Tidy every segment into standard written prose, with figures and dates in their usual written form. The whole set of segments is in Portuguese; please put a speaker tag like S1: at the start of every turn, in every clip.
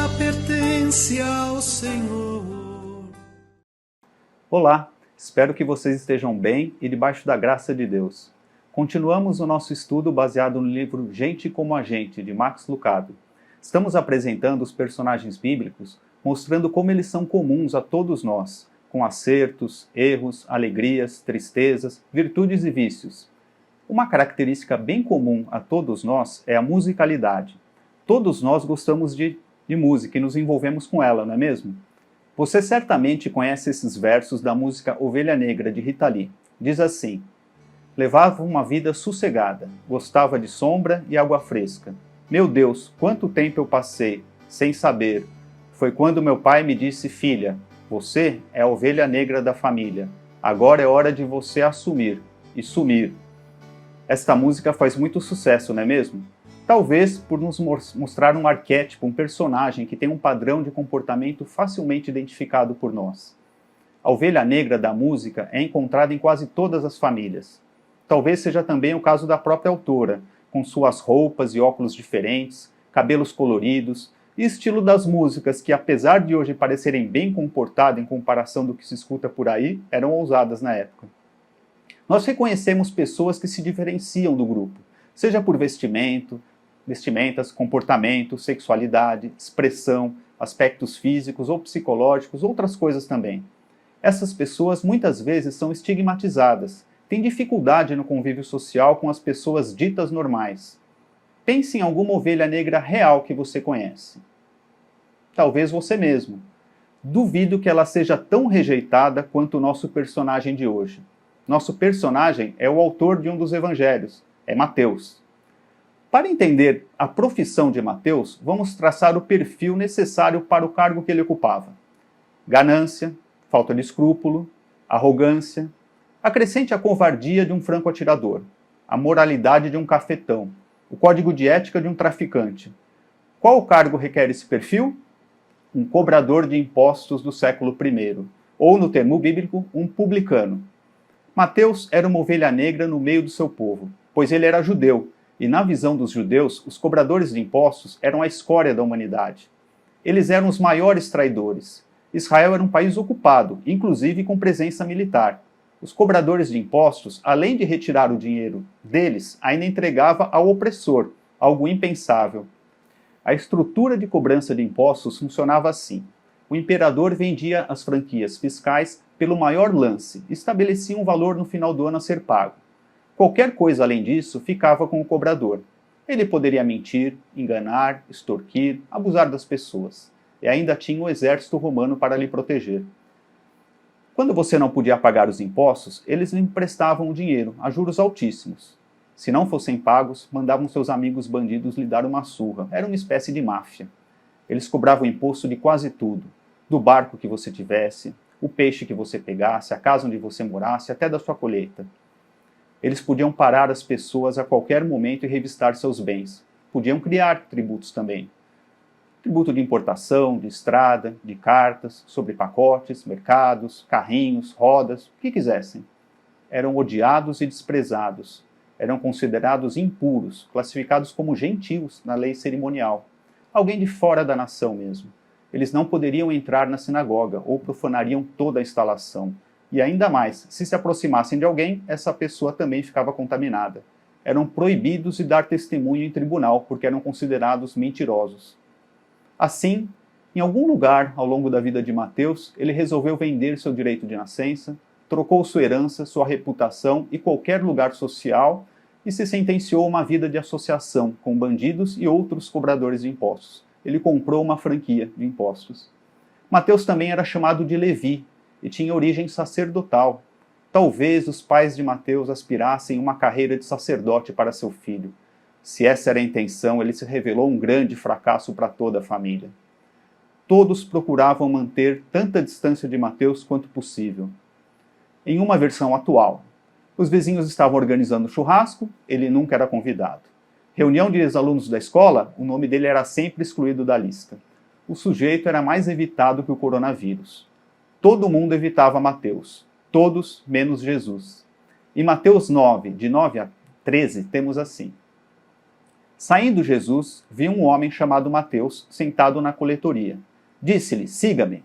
S1: pertence ao Senhor.
S2: Olá, espero que vocês estejam bem e debaixo da graça de Deus. Continuamos o nosso estudo baseado no livro Gente como a Gente, de Max Lucado. Estamos apresentando os personagens bíblicos, mostrando como eles são comuns a todos nós, com acertos, erros, alegrias, tristezas, virtudes e vícios. Uma característica bem comum a todos nós é a musicalidade. Todos nós gostamos de música e nos envolvemos com ela, não é mesmo? Você certamente conhece esses versos da música Ovelha Negra, de Rita Lee. Diz assim: levava uma vida sossegada, gostava de sombra e água fresca. Meu Deus, quanto tempo eu passei, sem saber. Foi quando meu pai me disse: filha, você é a ovelha negra da família. Agora é hora de você assumir e sumir. Esta música faz muito sucesso, não é mesmo? Talvez por nos mostrar um arquétipo, um personagem que tem um padrão de comportamento facilmente identificado por nós. A ovelha negra da música é encontrada em quase todas as famílias. Talvez seja também o caso da própria autora, com suas roupas e óculos diferentes, cabelos coloridos e estilo das músicas que, apesar de hoje parecerem bem comportadas em comparação do que se escuta por aí, eram ousadas na época. Nós reconhecemos pessoas que se diferenciam do grupo, seja por vestimentas, comportamento, sexualidade, expressão, aspectos físicos ou psicológicos, outras coisas também. Essas pessoas muitas vezes são estigmatizadas, têm dificuldade no convívio social com as pessoas ditas normais. Pense em alguma ovelha negra real que você conhece. Talvez você mesmo. Duvido que ela seja tão rejeitada quanto o nosso personagem de hoje. Nosso personagem é o autor de um dos evangelhos, é Mateus. Para entender a profissão de Mateus, vamos traçar o perfil necessário para o cargo que ele ocupava. Ganância, falta de escrúpulo, arrogância. Acrescente a covardia de um franco atirador, a moralidade de um cafetão, o código de ética de um traficante. Qual cargo requer esse perfil? Um cobrador de impostos do século I, ou, no termo bíblico, um publicano. Mateus era uma ovelha negra no meio do seu povo, pois ele era judeu, e na visão dos judeus, os cobradores de impostos eram a escória da humanidade. Eles eram os maiores traidores. Israel era um país ocupado, inclusive com presença militar. Os cobradores de impostos, além de retirar o dinheiro deles, ainda entregava ao opressor, algo impensável. A estrutura de cobrança de impostos funcionava assim. O imperador vendia as franquias fiscais pelo maior lance e estabelecia um valor no final do ano a ser pago. Qualquer coisa além disso ficava com o cobrador. Ele poderia mentir, enganar, extorquir, abusar das pessoas. E ainda tinha o exército romano para lhe proteger. Quando você não podia pagar os impostos, eles lhe emprestavam o dinheiro, a juros altíssimos. Se não fossem pagos, mandavam seus amigos bandidos lhe dar uma surra. Era uma espécie de máfia. Eles cobravam imposto de quase tudo. Do barco que você tivesse, o peixe que você pegasse, a casa onde você morasse, até da sua colheita. Eles podiam parar as pessoas a qualquer momento e revistar seus bens. Podiam criar tributos também. Tributo de importação, de estrada, de cartas, sobre pacotes, mercados, carrinhos, rodas, o que quisessem. Eram odiados e desprezados. Eram considerados impuros, classificados como gentios na lei cerimonial. Alguém de fora da nação mesmo. Eles não poderiam entrar na sinagoga ou profanariam toda a instalação. E ainda mais, se aproximassem de alguém, essa pessoa também ficava contaminada. Eram proibidos de dar testemunho em tribunal, porque eram considerados mentirosos. Assim, em algum lugar ao longo da vida de Mateus, ele resolveu vender seu direito de nascença, trocou sua herança, sua reputação e qualquer lugar social e se sentenciou a uma vida de associação com bandidos e outros cobradores de impostos. Ele comprou uma franquia de impostos. Mateus também era chamado de Levi, e tinha origem sacerdotal. Talvez os pais de Mateus aspirassem uma carreira de sacerdote para seu filho. Se essa era a intenção, ele se revelou um grande fracasso para toda a família. Todos procuravam manter tanta distância de Mateus quanto possível. Em uma versão atual, os vizinhos estavam organizando churrasco, ele nunca era convidado. Reunião de ex-alunos da escola, o nome dele era sempre excluído da lista. O sujeito era mais evitado que o coronavírus. Todo mundo evitava Mateus, todos menos Jesus. Em Mateus 9, de 9 a 13, temos assim: Saindo Jesus, viu um homem chamado Mateus sentado na coletoria. Disse-lhe, siga-me.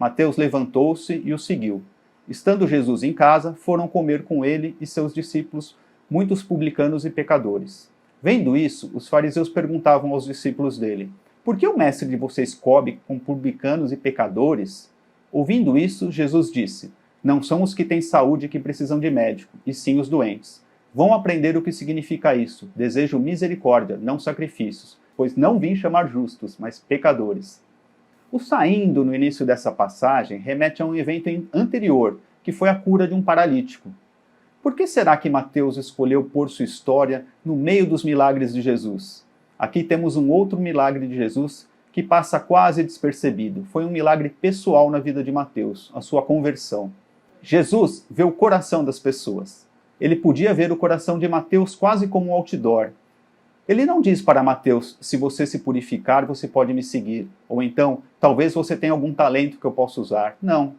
S2: Mateus levantou-se e o seguiu. Estando Jesus em casa, foram comer com ele e seus discípulos muitos publicanos e pecadores. Vendo isso, os fariseus perguntavam aos discípulos dele, por que o mestre de vocês come com publicanos e pecadores? Ouvindo isso, Jesus disse, não são os que têm saúde que precisam de médico, e sim os doentes. Vão aprender o que significa isso. Desejo misericórdia, não sacrifícios, pois não vim chamar justos, mas pecadores. O saindo no início dessa passagem remete a um evento anterior, que foi a cura de um paralítico. Por que será que Mateus escolheu pôr sua história no meio dos milagres de Jesus? Aqui temos um outro milagre de Jesus que passa quase despercebido. Foi um milagre pessoal na vida de Mateus, a sua conversão. Jesus vê o coração das pessoas. Ele podia ver o coração de Mateus quase como um outdoor. Ele não diz para Mateus, se você se purificar, você pode me seguir. Ou então, talvez você tenha algum talento que eu possa usar. Não.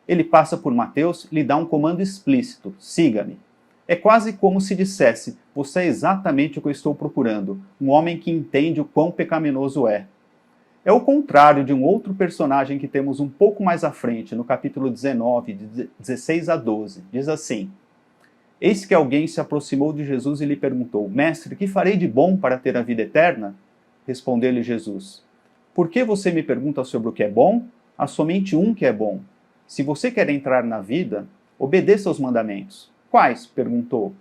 S2: Ele passa por Mateus e lhe dá um comando explícito, siga-me. É quase como se dissesse, você é exatamente o que eu estou procurando, um homem que entende o quão pecaminoso é. É o contrário de um outro personagem que temos um pouco mais à frente, no capítulo 19, de 16 a 12. Diz assim, eis que alguém se aproximou de Jesus e lhe perguntou, mestre, que farei de bom para ter a vida eterna? Respondeu-lhe Jesus, por que você me pergunta sobre o que é bom? Há somente um que é bom. Se você quer entrar na vida, obedeça aos mandamentos. Quais? Perguntou.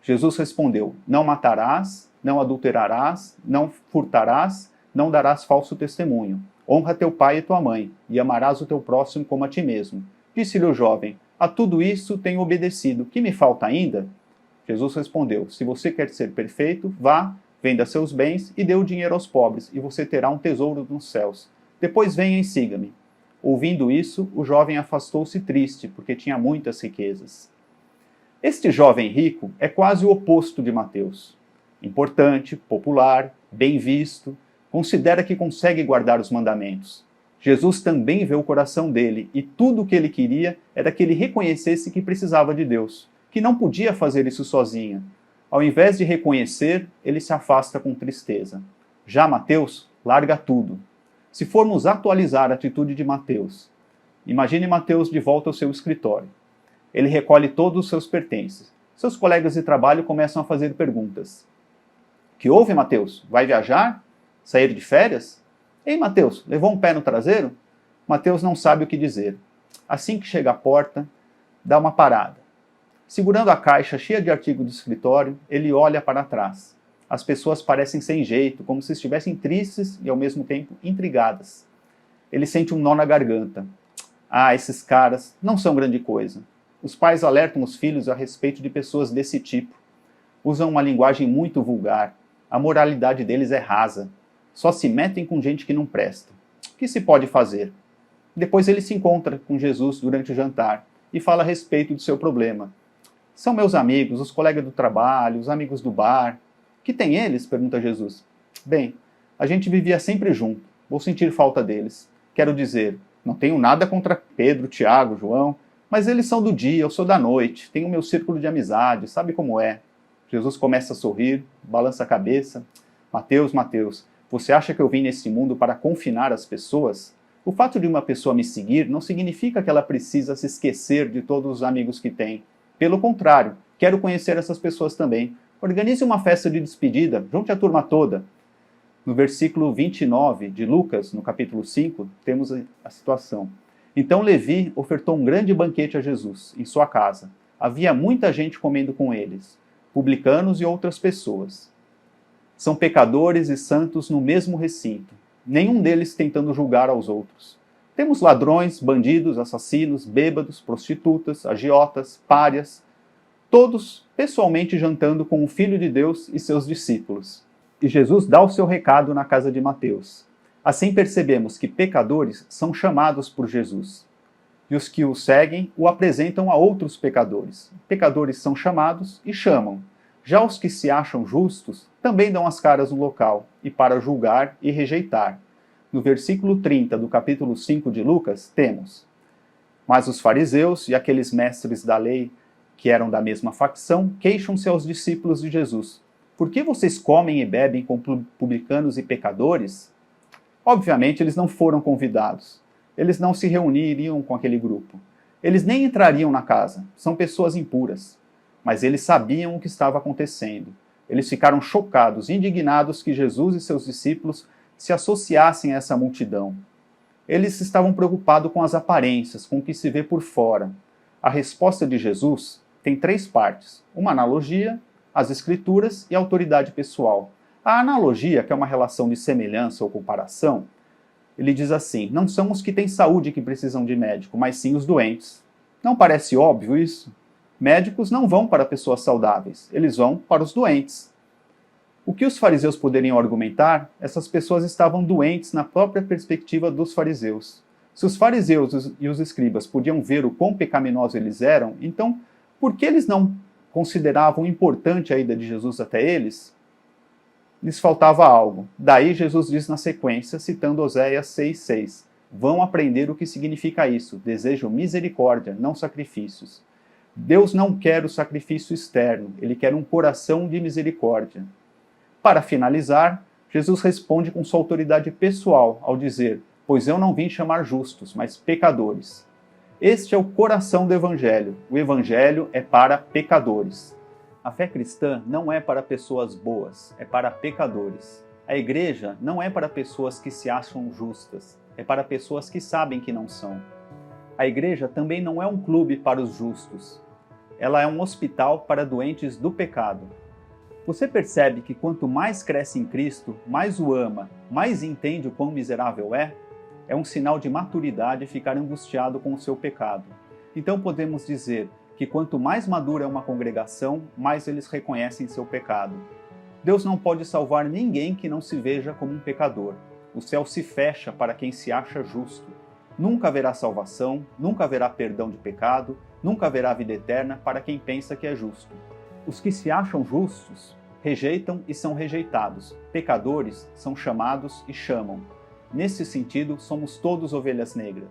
S2: Jesus respondeu, não matarás, não adulterarás, não furtarás, não darás falso testemunho. Honra teu pai e tua mãe, e amarás o teu próximo como a ti mesmo. Disse-lhe o jovem, a tudo isso tenho obedecido, que me falta ainda? Jesus respondeu, se você quer ser perfeito, vá, venda seus bens e dê o dinheiro aos pobres, e você terá um tesouro nos céus. Depois venha e siga-me. Ouvindo isso, o jovem afastou-se triste, porque tinha muitas riquezas. Este jovem rico é quase o oposto de Mateus. Importante, popular, bem visto, considera que consegue guardar os mandamentos. Jesus também vê o coração dele, e tudo o que ele queria era que ele reconhecesse que precisava de Deus, que não podia fazer isso sozinho. Ao invés de reconhecer, ele se afasta com tristeza. Já Mateus larga tudo. Se formos atualizar a atitude de Mateus, imagine Mateus de volta ao seu escritório. Ele recolhe todos os seus pertences. Seus colegas de trabalho começam a fazer perguntas. Que houve, Mateus? Vai viajar? Sair de férias? Ei, Mateus, levou um pé no traseiro? Mateus não sabe o que dizer. Assim que chega à porta, dá uma parada. Segurando a caixa cheia de artigos do escritório, ele olha para trás. As pessoas parecem sem jeito, como se estivessem tristes e ao mesmo tempo intrigadas. Ele sente um nó na garganta. Ah, esses caras não são grande coisa. Os pais alertam os filhos a respeito de pessoas desse tipo. Usam uma linguagem muito vulgar. A moralidade deles é rasa. Só se metem com gente que não presta. O que se pode fazer? Depois ele se encontra com Jesus durante o jantar e fala a respeito do seu problema. São meus amigos, os colegas do trabalho, os amigos do bar. Que tem eles? Pergunta Jesus. Bem, a gente vivia sempre junto. Vou sentir falta deles. Quero dizer, não tenho nada contra Pedro, Tiago, João, mas eles são do dia, eu sou da noite. Tenho o meu círculo de amizade, sabe como é? Jesus começa a sorrir, balança a cabeça. Mateus, Mateus, você acha que eu vim nesse mundo para confinar as pessoas? O fato de uma pessoa me seguir não significa que ela precisa se esquecer de todos os amigos que tem. Pelo contrário, quero conhecer essas pessoas também. Organize uma festa de despedida, junte a turma toda. No versículo 29 de Lucas, no capítulo 5, temos a situação. Então Levi ofertou um grande banquete a Jesus, em sua casa. Havia muita gente comendo com eles, publicanos e outras pessoas. São pecadores e santos no mesmo recinto, nenhum deles tentando julgar aos outros. Temos ladrões, bandidos, assassinos, bêbados, prostitutas, agiotas, párias, todos pessoalmente jantando com o Filho de Deus e seus discípulos. E Jesus dá o seu recado na casa de Mateus. Assim percebemos que pecadores são chamados por Jesus. E os que o seguem o apresentam a outros pecadores. Pecadores são chamados e chamam. Já os que se acham justos também dão as caras no local, e para julgar e rejeitar. No versículo 30 do capítulo 5 de Lucas, temos: Mas os fariseus e aqueles mestres da lei, que eram da mesma facção, queixam-se aos discípulos de Jesus. por que vocês comem e bebem com publicanos e pecadores? Obviamente, eles não foram convidados. Eles não se reuniriam com aquele grupo. Eles nem entrariam na casa. São pessoas impuras. Mas eles sabiam o que estava acontecendo. Eles ficaram chocados, indignados que Jesus e seus discípulos se associassem a essa multidão. Eles estavam preocupados com as aparências, com o que se vê por fora. A resposta de Jesus tem 3 partes: uma analogia, as escrituras e a autoridade pessoal. A analogia, que é uma relação de semelhança ou comparação, ele diz assim: não são os que têm saúde que precisam de médico, mas sim os doentes. Não parece óbvio isso? Médicos não vão para pessoas saudáveis, eles vão para os doentes. O que os fariseus poderiam argumentar? Essas pessoas estavam doentes na própria perspectiva dos fariseus. Se os fariseus e os escribas podiam ver o quão pecaminosos eles eram, então por que eles não consideravam importante a ida de Jesus até eles? Lhes faltava algo. Daí Jesus diz na sequência, citando Oséias 6,6: vão aprender o que significa isso. Desejo misericórdia, não sacrifícios. Deus não quer o sacrifício externo, ele quer um coração de misericórdia. Para finalizar, Jesus responde com sua autoridade pessoal ao dizer: pois eu não vim chamar justos, mas pecadores. Este é o coração do Evangelho. O Evangelho é para pecadores. A fé cristã não é para pessoas boas, é para pecadores. A igreja não é para pessoas que se acham justas, é para pessoas que sabem que não são. A igreja também não é um clube para os justos. Ela é um hospital para doentes do pecado. Você percebe que quanto mais cresce em Cristo, mais o ama, mais entende o quão miserável é? É um sinal de maturidade ficar angustiado com o seu pecado. Então podemos dizer que quanto mais madura é uma congregação, mais eles reconhecem seu pecado. Deus não pode salvar ninguém que não se veja como um pecador. O céu se fecha para quem se acha justo. Nunca haverá salvação, nunca haverá perdão de pecado, nunca haverá vida eterna para quem pensa que é justo. Os que se acham justos rejeitam e são rejeitados. Pecadores são chamados e chamam. Nesse sentido, somos todos ovelhas negras.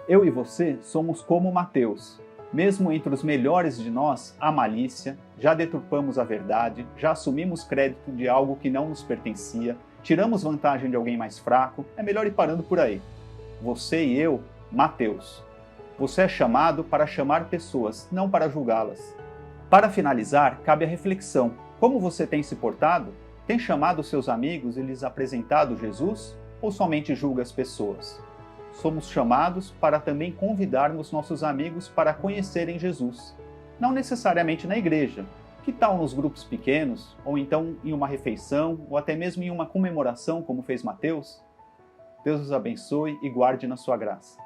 S2: Eu e você somos como Mateus. Mesmo entre os melhores de nós, há malícia, já deturpamos a verdade, já assumimos crédito de algo que não nos pertencia, tiramos vantagem de alguém mais fraco, é melhor ir parando por aí. Você e eu, Mateus. Você é chamado para chamar pessoas, não para julgá-las. Para finalizar, cabe a reflexão. Como você tem se portado? Tem chamado seus amigos e lhes apresentado Jesus? Ou somente julga as pessoas? Somos chamados para também convidarmos nossos amigos para conhecerem Jesus. Não necessariamente na igreja. Que tal nos grupos pequenos? Ou então em uma refeição? Ou até mesmo em uma comemoração, como fez Mateus? Deus os abençoe e guarde na sua graça.